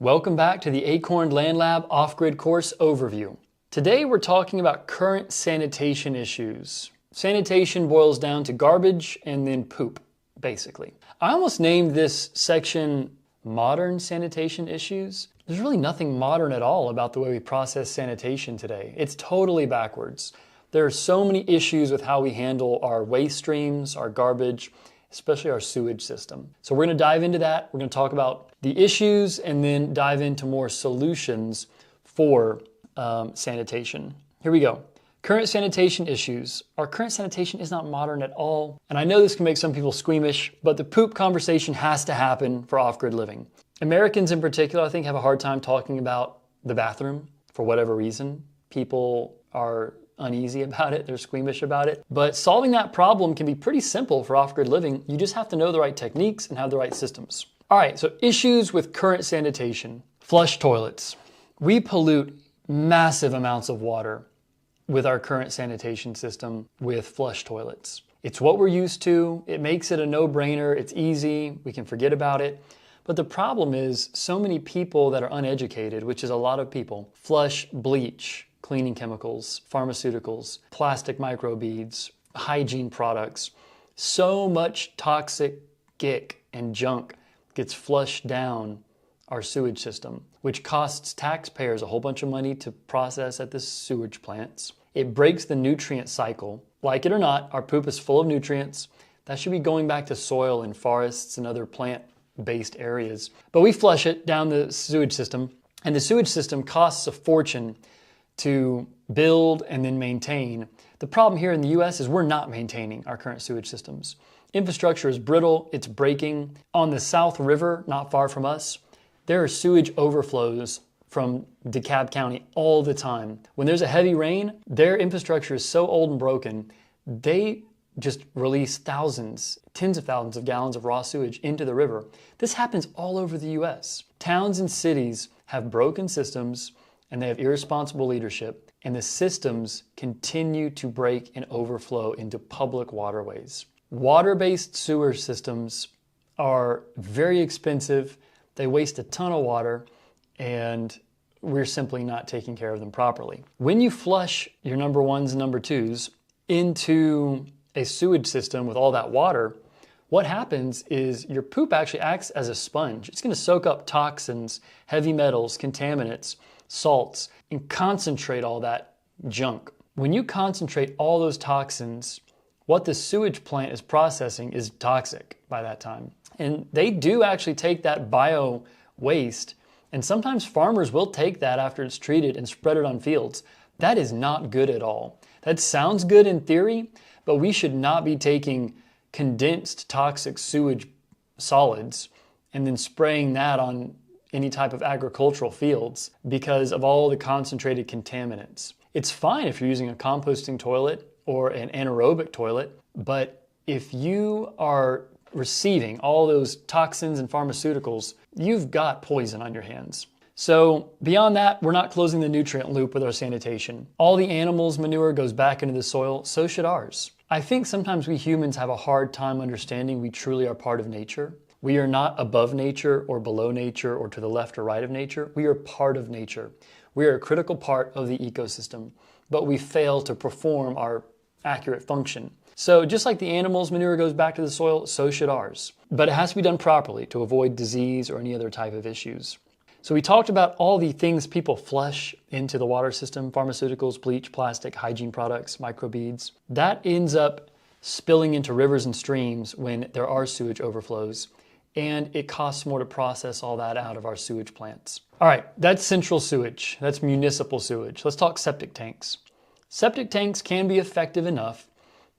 Welcome back to the Acorn Land Lab Off-Grid Course Overview. Today we're talking about current sanitation issues. Sanitation boils down to garbage and then poop, basically. I almost named this section Modern Sanitation Issues. There's really nothing modern at all about the way we process sanitation today. It's totally backwards. There are so many issues with how we handle our waste streams, our garbage, especially our sewage system. So we're going to dive into that. We're going to talk about the issues and then dive into more solutions for sanitation. Here we go. Current sanitation issues. Our current sanitation is not modern at all. And I know this can make some people squeamish, but the poop conversation has to happen for off-grid living. Americans in particular, I think, have a hard time talking about the bathroom for whatever reason. People are uneasy about it, they're squeamish about it. But solving that problem can be pretty simple for off-grid living. You just have to know the right techniques and have the right systems. All right, so issues with current sanitation. Flush toilets. We pollute massive amounts of water with our current sanitation system with flush toilets. It's what we're used to. It makes it a no-brainer. It's easy. We can forget about it. But the problem is so many people that are uneducated, which is a lot of people, flush bleach, cleaning chemicals, pharmaceuticals, plastic microbeads, hygiene products. So much toxic gick and junk gets flushed down our sewage system, which costs taxpayers a whole bunch of money to process at the sewage plants. It breaks the nutrient cycle. Like it or not, our poop is full of nutrients. That should be going back to soil and forests and other plant-based areas. But we flush it down the sewage system, and the sewage system costs a fortune to build and then maintain. The problem here in the US is we're not maintaining our current sewage systems. Infrastructure is brittle, it's breaking. On the South River, not far from us, there are sewage overflows from DeKalb County all the time. When there's a heavy rain, their infrastructure is so old and broken, they just release thousands, tens of thousands of gallons of raw sewage into the river. This happens all over the US. Towns and cities have broken systems and they have irresponsible leadership, and the systems continue to break and overflow into public waterways. Water-based sewer systems are very expensive. They waste a ton of water, and we're simply not taking care of them properly. When you flush your number ones and number twos into a sewage system with all that water, what happens is your poop actually acts as a sponge. It's going to soak up toxins, heavy metals, contaminants, salts, and concentrate all that junk. When you concentrate all those toxins, what the sewage plant is processing is toxic by that time. And they do actually take that bio waste, and sometimes farmers will take that after it's treated and spread it on fields. That is not good at all. That sounds good in theory, but we should not be taking condensed toxic sewage solids and then spraying that on any type of agricultural fields because of all the concentrated contaminants. It's fine if you're using a composting toilet or an anaerobic toilet, but if you are receiving all those toxins and pharmaceuticals, you've got poison on your hands. So beyond that, we're not closing the nutrient loop with our sanitation. All the animals' manure goes back into the soil, so should ours. I think sometimes we humans have a hard time understanding we truly are part of nature. We are not above nature or below nature or to the left or right of nature. We are part of nature. We are a critical part of the ecosystem, but we fail to perform our accurate function. So just like the animals' manure goes back to the soil, so should ours. But it has to be done properly to avoid disease or any other type of issues. So we talked about all the things people flush into the water system: pharmaceuticals, bleach, plastic, hygiene products, microbeads. That ends up spilling into rivers and streams when there are sewage overflows, and it costs more to process all that out of our sewage plants. All right, that's central sewage. That's municipal sewage. Let's talk septic tanks. Septic tanks can be effective enough,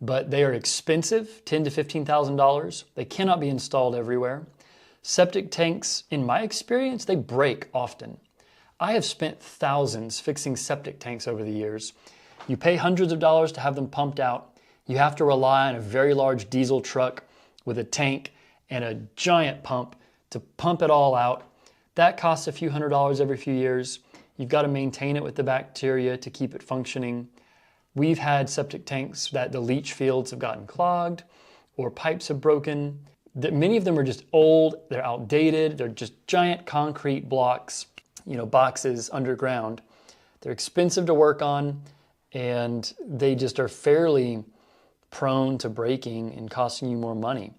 but they are expensive, $10,000 to $15,000. They cannot be installed everywhere. Septic tanks, in my experience, they break often. I have spent thousands fixing septic tanks over the years. You pay hundreds of dollars to have them pumped out. You have to rely on a very large diesel truck with a tank and a giant pump to pump it all out. That costs a few $100s every few years. You've got to maintain it with the bacteria to keep it functioning. We've had septic tanks that the leach fields have gotten clogged or pipes have broken. Many of them are just old, they're outdated, they're just giant concrete blocks, boxes underground. They're expensive to work on, and they just are fairly prone to breaking and costing you more money.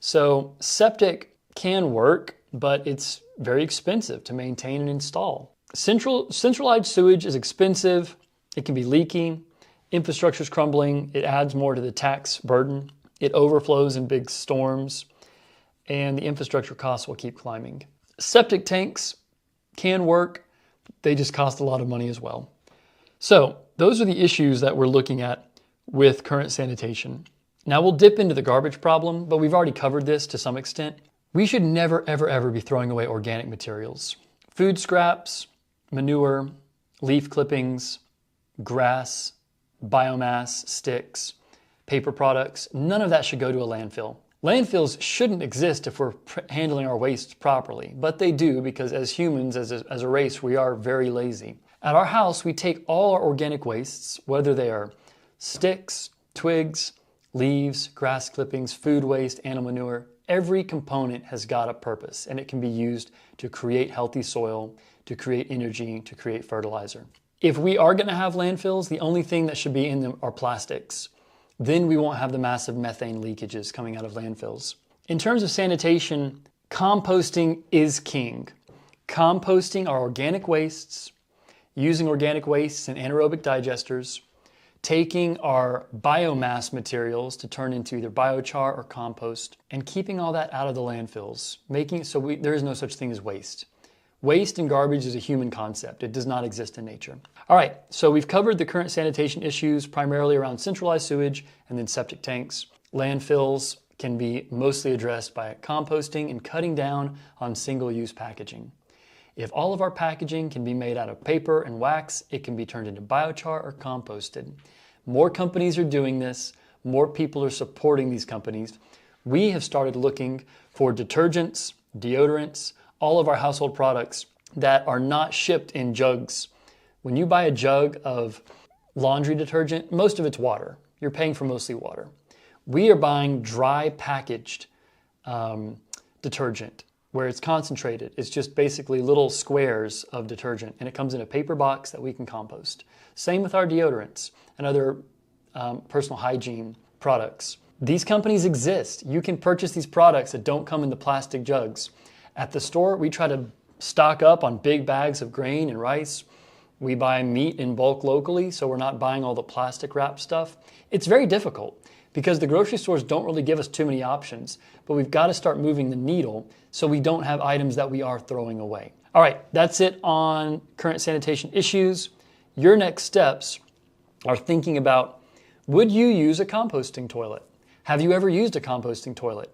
So septic can work, but it's very expensive to maintain and install. Centralized sewage is expensive, it can be leaky, infrastructure is crumbling, it adds more to the tax burden, it overflows in big storms, and the infrastructure costs will keep climbing. Septic tanks can work, they just cost a lot of money as well. So those are the issues that we're looking at with current sanitation. Now we'll dip into the garbage problem, but we've already covered this to some extent. We should never, ever, ever be throwing away organic materials. Food scraps, manure, leaf clippings, grass, biomass, sticks, paper products, none of that should go to a landfill. Landfills shouldn't exist if we're handling our waste properly, but they do because as humans, as a race, we are very lazy. At our house, we take all our organic wastes, whether they are sticks, twigs, leaves, grass clippings, food waste, animal manure. Every component has got a purpose, and it can be used to create healthy soil, to create energy, to create fertilizer. If we are going to have landfills, the only thing that should be in them are plastics. Then we won't have the massive methane leakages coming out of landfills. In terms of sanitation, composting is king. Composting our organic wastes, using organic wastes and anaerobic digesters, taking our biomass materials to turn into either biochar or compost, and keeping all that out of the landfills, making it so there is no such thing as waste. Waste and garbage is a human concept. It does not exist in nature. All right, so we've covered the current sanitation issues primarily around centralized sewage and then septic tanks. Landfills can be mostly addressed by composting and cutting down on single-use packaging. If all of our packaging can be made out of paper and wax, it can be turned into biochar or composted. More companies are doing this. More people are supporting these companies. We have started looking for detergents, deodorants, all of our household products that are not shipped in jugs. When you buy a jug of laundry detergent, most of it's water. You're paying for mostly water. We are buying dry packaged detergent where it's concentrated. It's just basically little squares of detergent, and it comes in a paper box that we can compost. Same with our deodorants and other personal hygiene products. These companies exist. You can purchase these products that don't come in the plastic jugs. At the store, we try to stock up on big bags of grain and rice. We buy meat in bulk locally, so we're not buying all the plastic wrap stuff. It's very difficult because the grocery stores don't really give us too many options, but we've got to start moving the needle so we don't have items that we are throwing away. All right, that's it on current sanitation issues. Your next steps are thinking about, would you use a composting toilet? Have you ever used a composting toilet?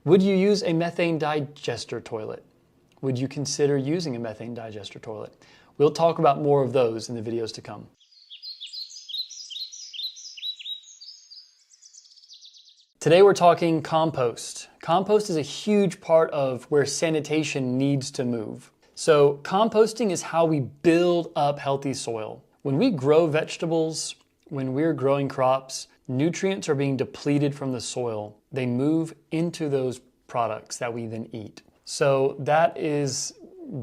Would you use a methane digester toilet? Would you consider using a methane digester toilet? We'll talk about more of those in the videos to come. Today we're talking compost. Compost is a huge part of where sanitation needs to move. So composting is how we build up healthy soil. When we grow vegetables, when we're growing crops, nutrients are being depleted from the soil. They move into those products that we then eat. So that is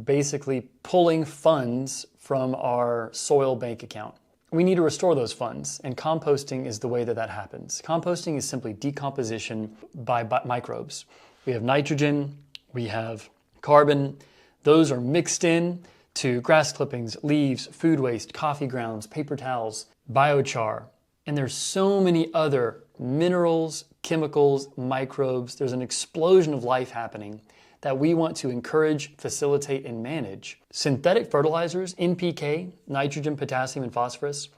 basically pulling funds from our soil bank account. We need to restore those funds, and composting is the way that that happens. Composting is simply decomposition by microbes. We have nitrogen, we have carbon. Those are mixed in to grass clippings, leaves, food waste, coffee grounds, paper towels, biochar. And there's so many other minerals, chemicals, microbes. There's an explosion of life happening that we want to encourage, facilitate, and manage. Synthetic fertilizers, NPK, nitrogen, potassium, and phosphorus,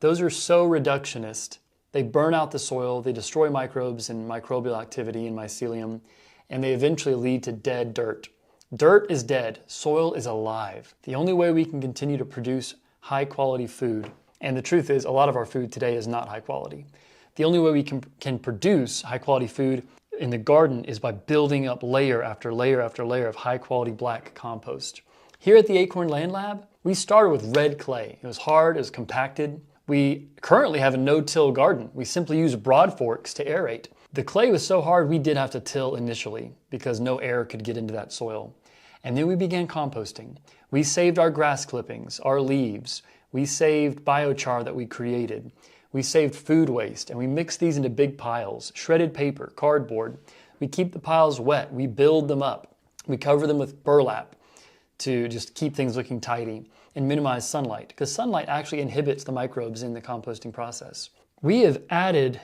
those are so reductionist. They burn out the soil, they destroy microbes and microbial activity in mycelium, and they eventually lead to dead dirt. Dirt is dead, soil is alive. The only way we can continue to produce high quality food, and the truth is a lot of our food today is not high quality. The only way we can produce high quality food in the garden is by building up layer after layer after layer of high quality black compost. Here at the Acorn Land Lab, we started with red clay. It was hard, it was compacted. We currently have a no-till garden. We simply use broad forks to aerate. The clay was so hard we did have to till initially because no air could get into that soil. And then we began composting. We saved our grass clippings, our leaves. We saved biochar that we created. We saved food waste, and we mixed these into big piles, shredded paper, cardboard. We keep the piles wet. We build them up. We cover them with burlap to just keep things looking tidy and minimize sunlight, because sunlight actually inhibits the microbes in the composting process. We have added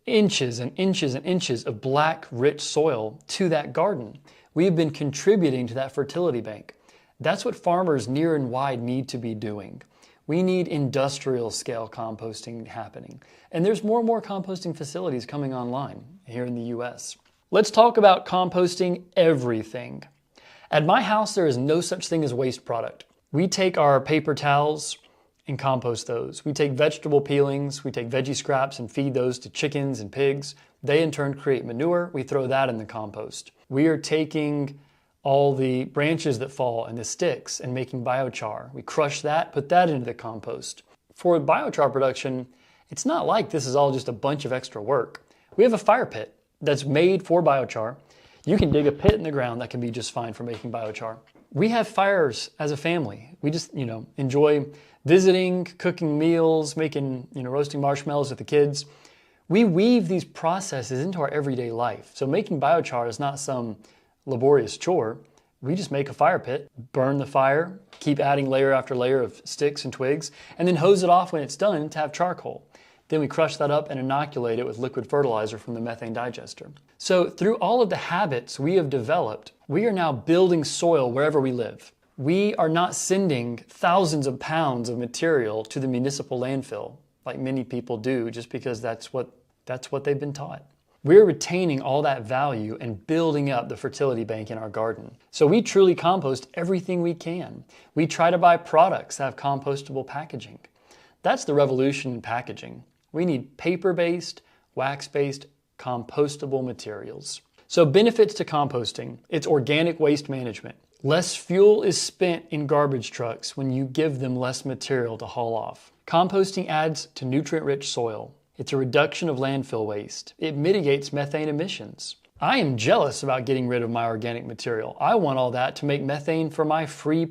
inches and inches and inches of black, rich soil to that garden. We have been contributing to that fertility bank. That's what farmers near and wide need to be doing. We need industrial scale composting happening. And there's more and more composting facilities coming online here in the US. Let's talk about composting everything. At my house, there is no such thing as waste product. We take our paper towels and compost those. We take vegetable peelings, we take veggie scraps and feed those to chickens and pigs. They in turn create manure. We throw that in the compost. We are taking all the branches that fall and the sticks and making biochar. We crush that, put that into the compost. For biochar production, it's not like this is all just a bunch of extra work. We have a fire pit that's made for biochar. You can dig a pit in the ground that can be just fine for making biochar. We have fires as a family. We just, enjoy visiting, cooking meals, making, roasting marshmallows with the kids. We weave these processes into our everyday life. So making biochar is not some laborious chore. We just make a fire pit, burn the fire, keep adding layer after layer of sticks and twigs, and then hose it off when it's done to have charcoal. Then we crush that up and inoculate it with liquid fertilizer from the methane digester. So through all of the habits we have developed, we are now building soil wherever we live. We are not sending thousands of pounds of material to the municipal landfill like many people do just because that's what they've been taught. We're retaining all that value and building up the fertility bank in our garden. So we truly compost everything we can. We try to buy products that have compostable packaging. That's the revolution in packaging. We need paper-based, wax-based, compostable materials. So benefits to composting. It's organic waste management. Less fuel is spent in garbage trucks when you give them less material to haul off. Composting adds to nutrient-rich soil. It's a reduction of landfill waste. It mitigates methane emissions. I am jealous about getting rid of my organic material. I want all that to make methane for my free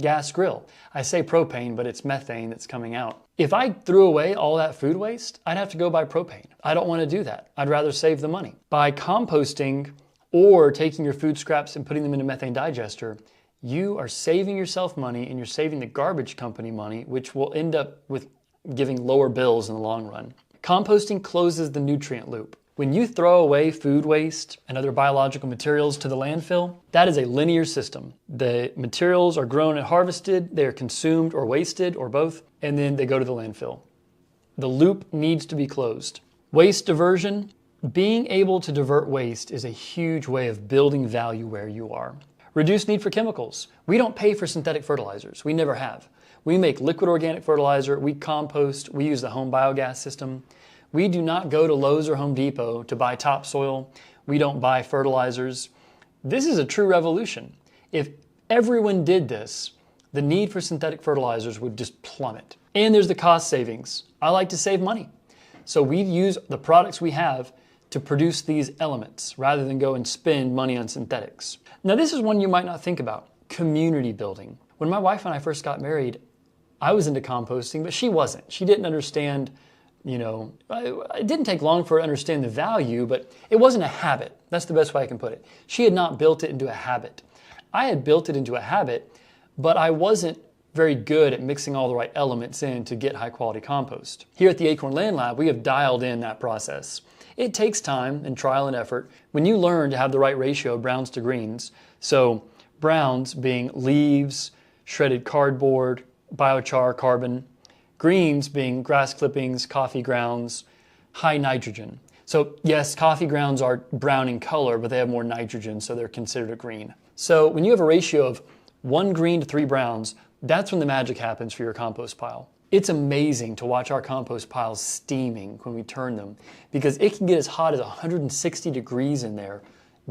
gas grill. I say propane, but it's methane that's coming out. If I threw away all that food waste, I'd have to go buy propane. I don't want to do that. I'd rather save the money. By composting or taking your food scraps and putting them in a methane digester, you are saving yourself money and you're saving the garbage company money, which will end up with giving lower bills in the long run. Composting closes the nutrient loop. When you throw away food waste and other biological materials to the landfill, that is a linear system. The materials are grown and harvested, they are consumed or wasted or both, and then they go to the landfill. The loop needs to be closed. Waste diversion. Being able to divert waste is a huge way of building value where you are. Reduce need for chemicals. We don't pay for synthetic fertilizers. We never have. We make liquid organic fertilizer, we compost, we use the home biogas system. We do not go to Lowe's or Home Depot to buy topsoil. We don't buy fertilizers. This is a true revolution. If everyone did this, the need for synthetic fertilizers would just plummet. And there's the cost savings. I like to save money. So we use the products we have to produce these elements rather than go and spend money on synthetics. Now this is one you might not think about, community building. When my wife and I first got married, I was into composting, but she wasn't. She didn't understand, it didn't take long for her to understand the value, but it wasn't a habit. That's the best way I can put it. She had not built it into a habit. I had built it into a habit, but I wasn't very good at mixing all the right elements in to get high quality compost. Here at the Acorn Land Lab, we have dialed in that process. It takes time and trial and effort when you learn to have the right ratio of browns to greens. So browns being leaves, shredded cardboard, biochar, carbon. Greens being grass clippings, coffee grounds, high nitrogen. So yes, coffee grounds are brown in color, but they have more nitrogen, so they're considered a green. So when you have a ratio of 1 green to 3 browns, that's when the magic happens for your compost pile. It's amazing to watch our compost piles steaming when we turn them because it can get as hot as 160 degrees in there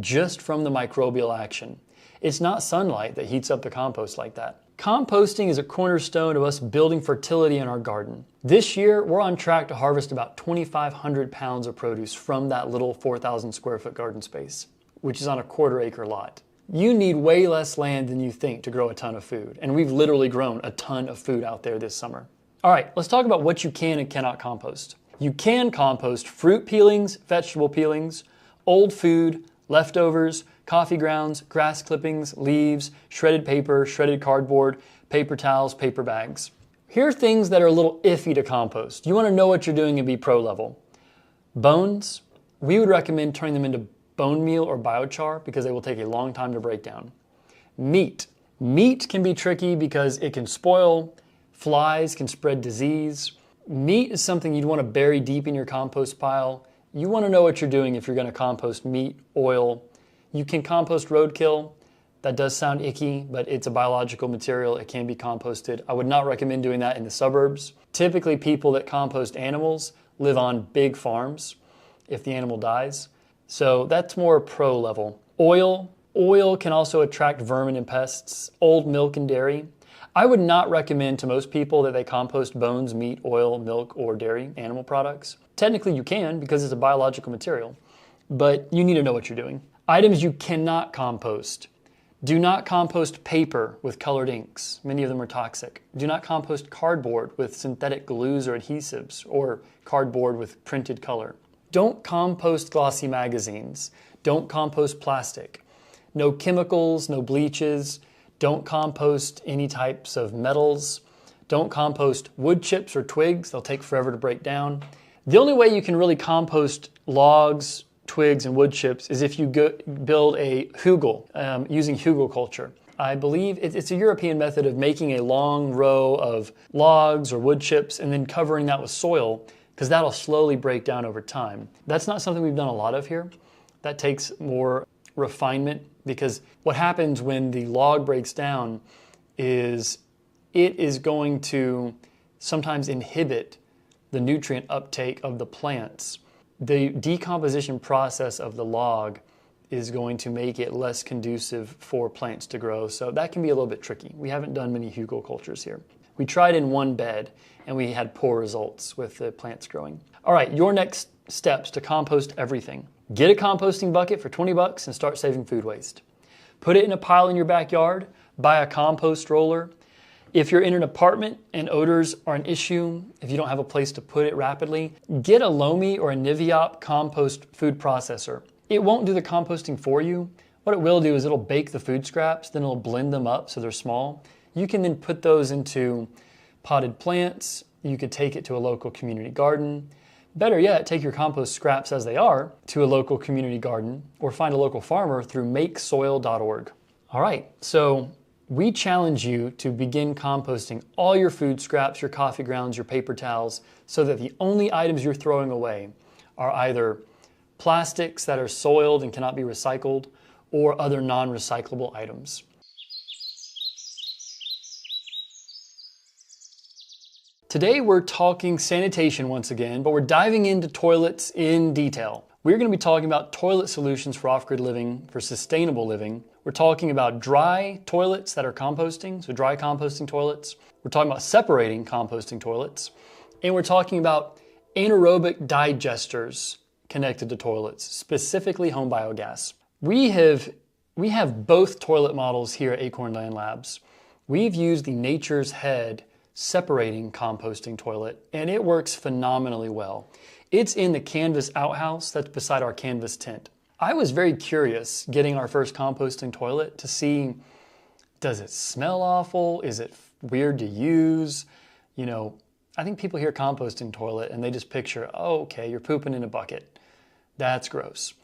just from the microbial action. It's not sunlight that heats up the compost like that. Composting is a cornerstone of us building fertility in our garden. This year, we're on track to harvest about 2,500 pounds of produce from that little 4,000 square foot garden space, which is on a 1/4 acre lot. You need way less land than you think to grow a ton of food, and we've literally grown a ton of food out there this summer. All right, let's talk about what you can and cannot compost. You can compost fruit peelings, vegetable peelings, old food, leftovers, coffee grounds, grass clippings, leaves, shredded paper, shredded cardboard, paper towels, paper bags. Here are things that are a little iffy to compost. You want to know what you're doing and be pro level. Bones, we would recommend turning them into bone meal or biochar because they will take a long time to break down. Meat. Meat can be tricky because it can spoil, flies can spread disease. Meat is something you'd want to bury deep in your compost pile. You want to know what you're doing if you're going to compost meat, oil. You can compost roadkill. That does sound icky, but it's a biological material. It can be composted. I would not recommend doing that in the suburbs. Typically, people that compost animals live on big farms if the animal dies. So that's more pro level. Oil. Oil can also attract vermin and pests. Old milk and dairy. I would not recommend to most people that they compost bones, meat, oil, milk, or dairy, animal products. Technically you can because it's a biological material, but you need to know what you're doing. Items you cannot compost. Do not compost paper with colored inks. Many of them are toxic. Do not compost cardboard with synthetic glues or adhesives, or cardboard with printed color. Don't compost glossy magazines. Don't compost plastic. No chemicals, no bleaches. Don't compost any types of metals. Don't compost wood chips or twigs. They'll take forever to break down. The only way you can really compost logs, twigs, and wood chips is if you build a hugel using hugelculture. I believe it's a European method of making a long row of logs or wood chips and then covering that with soil because that'll slowly break down over time. That's not something we've done a lot of here. That takes more refinement because what happens when the log breaks down is it is going to sometimes inhibit the nutrient uptake of the plants. The decomposition process of the log is going to make it less conducive for plants to grow, so that can be a little bit tricky. We haven't done many hugelcultures here. We tried in one bed and we had poor results with the plants growing. All right, your next steps to compost everything. Get a composting bucket for 20 bucks and start saving food waste. Put it in a pile in your backyard, buy a compost roller. If you're in an apartment and odors are an issue, if you don't have a place to put it rapidly, get a Lomi or a Niviop compost food processor. It won't do the composting for you. What it will do is it'll bake the food scraps, then it'll blend them up so they're small. You can then put those into potted plants. You could take it to a local community garden. Better yet, take your compost scraps as they are to a local community garden or find a local farmer through makesoil.org. All right, so we challenge you to begin composting all your food scraps, your coffee grounds, your paper towels, so that the only items you're throwing away are either plastics that are soiled and cannot be recycled or other non-recyclable items. Today we're talking sanitation once again, but we're diving into toilets in detail. We're going to be talking about toilet solutions for off-grid living, for sustainable living. We're talking about dry toilets that are composting, so dry composting toilets. We're talking about separating composting toilets. And we're talking about anaerobic digesters connected to toilets, specifically home biogas. We have both toilet models here at Acorn Land Labs. We've used the Nature's Head separating composting toilet, and it works phenomenally well. It's in the canvas outhouse that's beside our canvas tent. I was very curious getting our first composting toilet to see, does it smell awful? Is it weird to use? You know, I think people hear composting toilet and they just picture, oh, okay, you're pooping in a bucket. That's gross.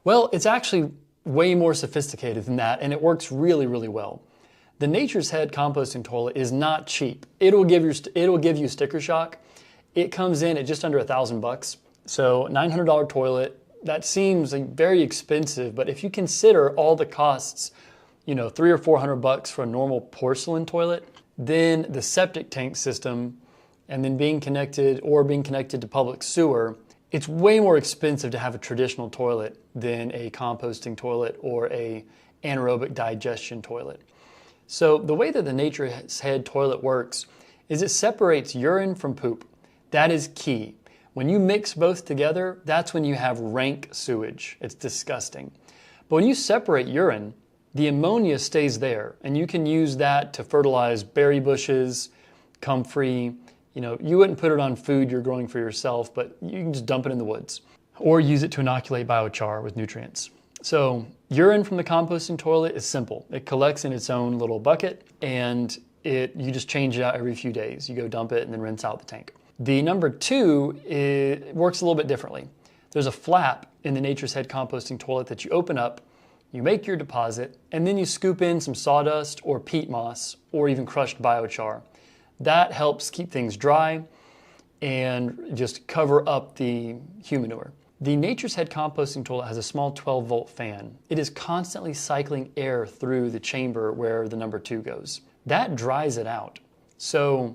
Well, it's actually way more sophisticated than that, and it works really, really well. The Nature's Head composting toilet is not cheap. It'll give you sticker shock. It comes in at just under $1,000. So $900 toilet, that seems like very expensive, but if you consider all the costs, you know, $300 or $400 for a normal porcelain toilet, then the septic tank system and then being connected to public sewer, it's way more expensive to have a traditional toilet than a composting toilet or a anaerobic digestion toilet. So the way that the Nature's Head toilet works is it separates urine from poop. That is key. When you mix both together, that's when you have rank sewage. It's disgusting. But when you separate urine, the ammonia stays there, and you can use that to fertilize berry bushes, comfrey. You wouldn't put it on food you're growing for yourself, but you can just dump it in the woods. Or use it to inoculate biochar with nutrients. So urine from the composting toilet is simple. It collects in its own little bucket, and you just change it out every few days. You go dump it and then rinse out the tank. The number 2, it works a little bit differently. There's a flap in the Nature's Head composting toilet that you open up, you make your deposit, and then you scoop in some sawdust or peat moss or even crushed biochar. That helps keep things dry and just cover up the humanure. The Nature's Head composting toilet has a small 12-volt fan. It is constantly cycling air through the chamber where the number 2 goes. That dries it out. So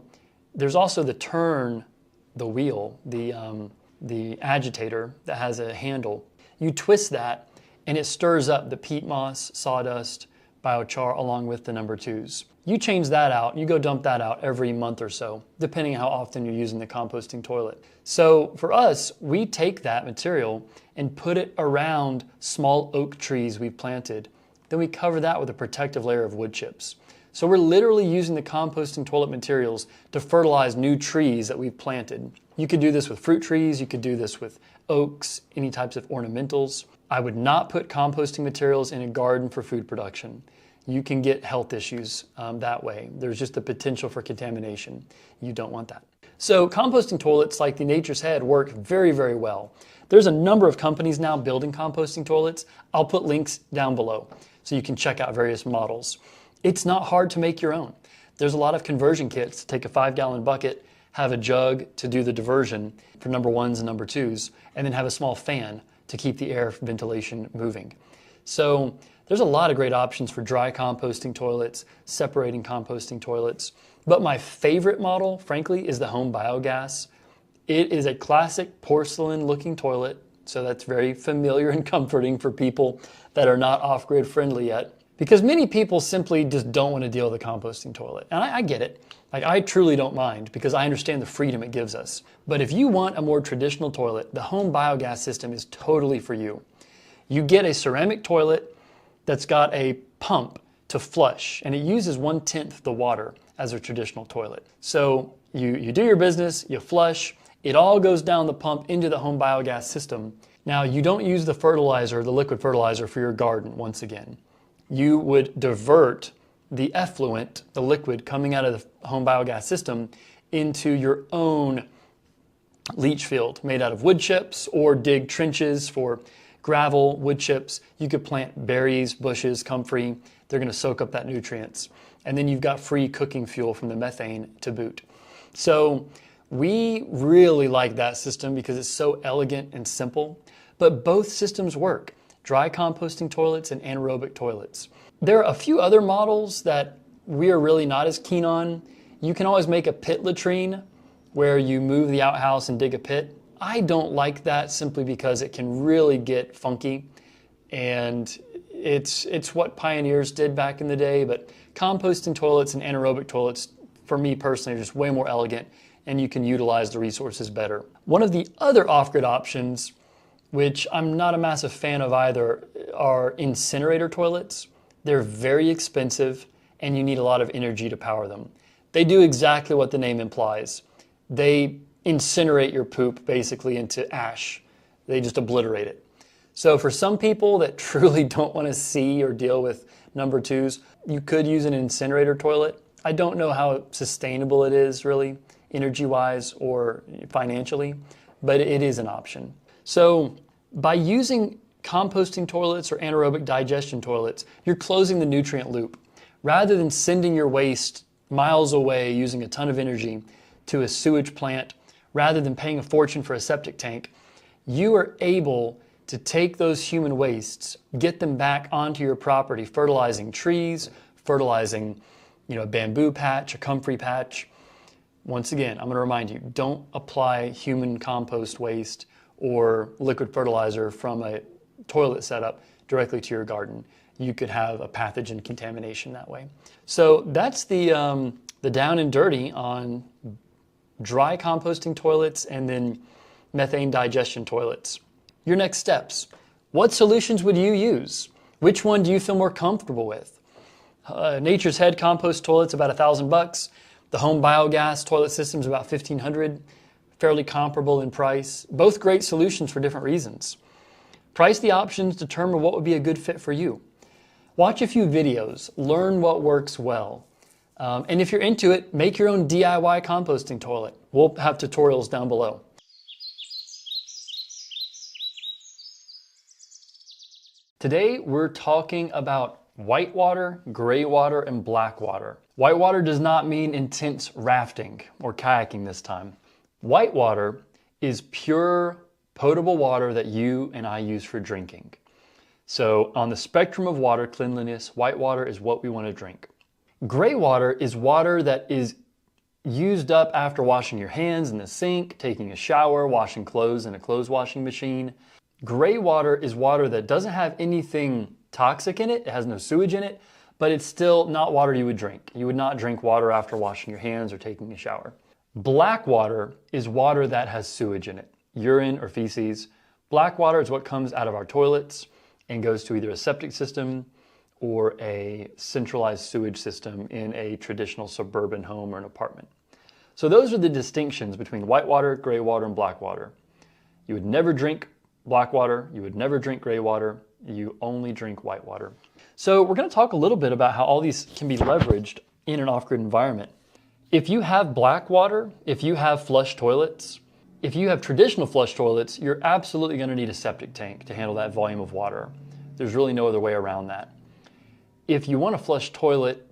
there's also the wheel, the agitator that has a handle. You twist that and it stirs up the peat moss, sawdust, biochar along with the number 2s. You change that out, you go dump that out every month or so, depending on how often you're using the composting toilet. So for us, we take that material and put it around small oak trees we've planted. Then we cover that with a protective layer of wood chips. So we're literally using the composting toilet materials to fertilize new trees that we've planted. You could do this with fruit trees, you could do this with oaks, any types of ornamentals. I would not put composting materials in a garden for food production. You can get health issues that way. There's just the potential for contamination. You don't want that. So composting toilets like the Nature's Head work very, very well. There's a number of companies now building composting toilets. I'll put links down below so you can check out various models. It's not hard to make your own. There's a lot of conversion kits to take a 5-gallon bucket, have a jug to do the diversion for number 1s and number 2s, and then have a small fan to keep the air ventilation moving. So there's a lot of great options for dry composting toilets, separating composting toilets. But my favorite model, frankly, is the home biogas. It is a classic porcelain-looking toilet, so that's very familiar and comforting for people that are not off-grid friendly yet. Because many people simply just don't want to deal with a composting toilet. And I get it. I truly don't mind because I understand the freedom it gives us. But if you want a more traditional toilet, the home biogas system is totally for you. You get a ceramic toilet that's got a pump to flush, and it uses 1/10 the water as a traditional toilet. So you do your business, you flush, it all goes down the pump into the home biogas system. Now, you don't use the fertilizer, the liquid fertilizer for your garden once again. You would divert the effluent, the liquid coming out of the home biogas system, into your own leach field made out of wood chips, or dig trenches for gravel, wood chips. You could plant berries, bushes, comfrey. They're going to soak up that nutrients. And then you've got free cooking fuel from the methane to boot. So we really like that system because it's so elegant and simple. But both systems work. Dry composting toilets and anaerobic toilets. There are a few other models that we are really not as keen on. You can always make a pit latrine where you move the outhouse and dig a pit. I don't like that simply because it can really get funky, and it's what pioneers did back in the day, but composting toilets and anaerobic toilets, for me personally, are just way more elegant, and you can utilize the resources better. One of the other off-grid options, which I'm not a massive fan of either, are incinerator toilets. They're very expensive, and you need a lot of energy to power them. They do exactly what the name implies. They incinerate your poop basically into ash. They just obliterate it. So for some people that truly don't want to see or deal with number 2s, you could use an incinerator toilet. I don't know how sustainable it is really, energy-wise or financially, but it is an option. So by using composting toilets or anaerobic digestion toilets, you're closing the nutrient loop. Rather than sending your waste miles away using a ton of energy to a sewage plant, rather than paying a fortune for a septic tank, you are able to take those human wastes, get them back onto your property, fertilizing trees, fertilizing, a bamboo patch, a comfrey patch. Once again, I'm going to remind you, don't apply human compost waste or liquid fertilizer from a toilet setup directly to your garden. you could have a pathogen contamination that way. So that's the down and dirty on dry composting toilets and then methane digestion toilets. Your next steps. What solutions would you use? Which one do you feel more comfortable with? Nature's Head compost toilet's about $1,000. The home biogas toilet system's about $1,500. Fairly comparable in price. Both great solutions for different reasons. Price the options, determine what would be a good fit for you. Watch a few videos, learn what works well. And if you're into it, make your own DIY composting toilet. We'll have tutorials down below. Today we're talking about white water, gray water, and black water. White water does not mean intense rafting or kayaking this time. White water is pure, potable water that you and I use for drinking. So on the spectrum of water cleanliness, white water is what we want to drink. Gray water is water that is used up after washing your hands in the sink, taking a shower, washing clothes in a clothes washing machine. Gray water is water that doesn't have anything toxic in it, it has no sewage in it, but it's still not water you would drink. You would not drink water after washing your hands or taking a shower. Black water is water that has sewage in it, urine or feces. Black water is what comes out of our toilets and goes to either a septic system or a centralized sewage system in a traditional suburban home or an apartment. So those are the distinctions between white water, gray water, and black water. You would never drink black water, you would never drink gray water, you only drink white water. So we're going to talk a little bit about how all these can be leveraged in an off-grid environment. If you have black water, if you have flush toilets, if you have traditional flush toilets, you're absolutely going to need a septic tank to handle that volume of water. There's really no other way around that. If you want a flush toilet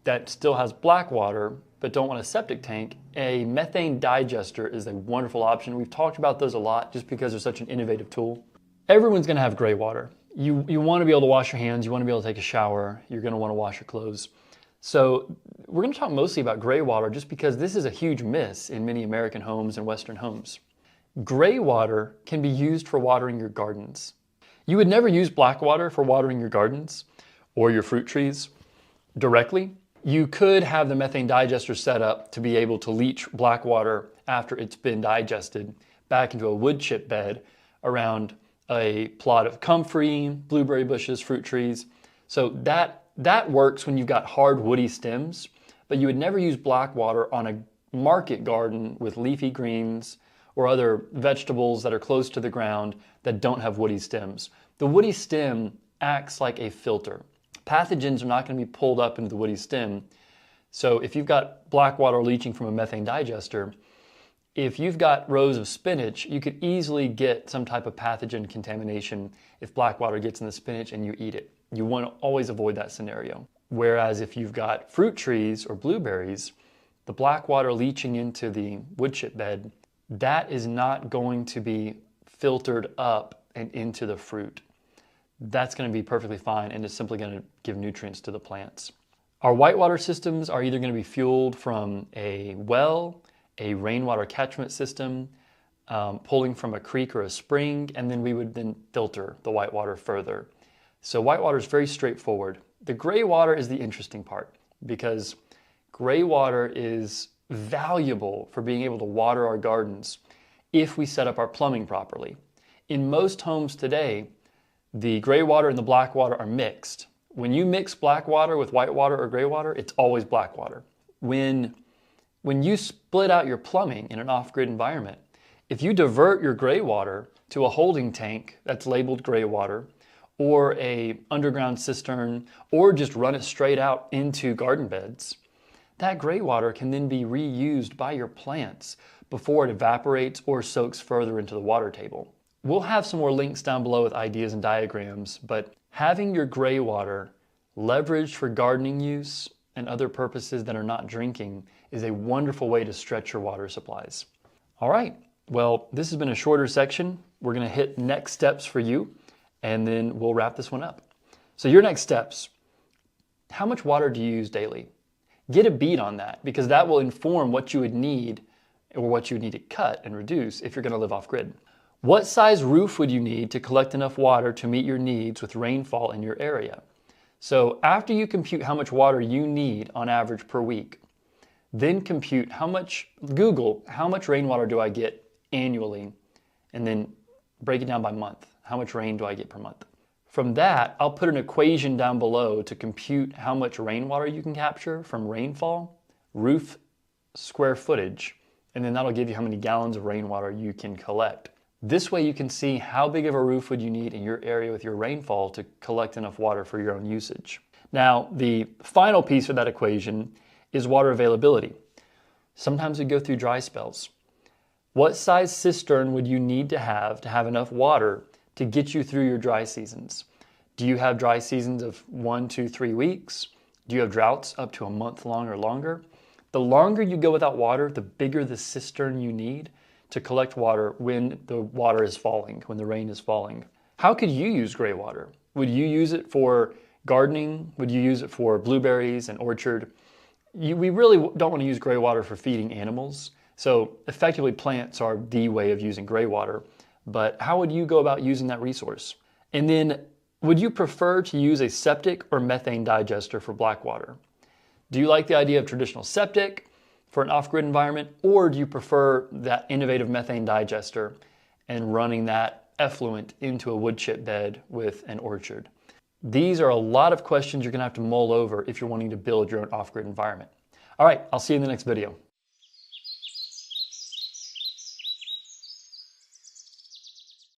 that still has black water but don't want a septic tank, a methane digester is a wonderful option. We've talked about those a lot just because they're such an innovative tool. Everyone's going to have gray water. You want to be able to wash your hands, you want to be able to take a shower, you're going to want to wash your clothes. So we're going to talk mostly about gray water just because this is a huge miss in many American homes and Western homes. Gray water can be used for watering your gardens. You would never use black water for watering your gardens or your fruit trees directly. You could have the methane digester set up to be able to leach black water after it's been digested back into a wood chip bed around a plot of comfrey, blueberry bushes, fruit trees. So that works when you've got hard woody stems, but you would never use black water on a market garden with leafy greens or other vegetables that are close to the ground that don't have woody stems. The woody stem acts like a filter. Pathogens are not going to be pulled up into the woody stem. So if you've got black water leaching from a methane digester, if you've got rows of spinach, you could easily get some type of pathogen contamination if black water gets in the spinach and you eat it. You want to always avoid that scenario. Whereas if you've got fruit trees or blueberries, the black water leaching into the wood chip bed, that is not going to be filtered up and into the fruit. That's going to be perfectly fine and it's simply going to give nutrients to the plants. Our whitewater systems are either going to be fueled from a well, a rainwater catchment system, pulling from a creek or a spring, and then we would then filter the whitewater further. So whitewater is very straightforward. The gray water is the interesting part because gray water is valuable for being able to water our gardens if we set up our plumbing properly. In most homes today, the gray water and the black water are mixed. When you mix black water with white water or gray water, it's always black water. When you split out your plumbing in an off-grid environment, if you divert your gray water to a holding tank that's labeled gray water, or a underground cistern, or just run it straight out into garden beds, that gray water can then be reused by your plants before it evaporates or soaks further into the water table. We'll have some more links down below with ideas and diagrams, but having your gray water leveraged for gardening use and other purposes that are not drinking is a wonderful way to stretch your water supplies. All right, well, this has been a shorter section. We're going to hit next steps for you, and then we'll wrap this one up. So your next steps, how much water do you use daily? Get a beat on that because that will inform what you would need or what you would need to cut and reduce if you're going to live off grid. What size roof would you need to collect enough water to meet your needs with rainfall in your area? So after you compute how much water you need on average per week, then compute Google how much rainwater do I get annually, and then break it down by month. How much rain do I get per month? From that, I'll put an equation down below to compute how much rainwater you can capture from rainfall, roof square footage, and then that'll give you how many gallons of rainwater you can collect. This way you can see how big of a roof would you need in your area with your rainfall to collect enough water for your own usage. Now, the final piece of that equation is water availability. Sometimes we go through dry spells. What size cistern would you need to have enough water to get you through your dry seasons? Do you have dry seasons of 1, 2, 3 weeks? Do you have droughts up to a month long or longer? The longer you go without water, the bigger the cistern you need to collect water when the water is falling, when the rain is falling. How could you use gray water? Would you use it for gardening? Would you use it for blueberries and orchard? We really don't want to use gray water for feeding animals. So effectively plants are the way of using gray water. But how would you go about using that resource? And then would you prefer to use a septic or methane digester for black water? Do you like the idea of traditional septic for an off-grid environment, or do you prefer that innovative methane digester and running that effluent into a wood chip bed with an orchard? These are a lot of questions you're going to have to mull over if you're wanting to build your own off-grid environment. All right, I'll see you in the next video.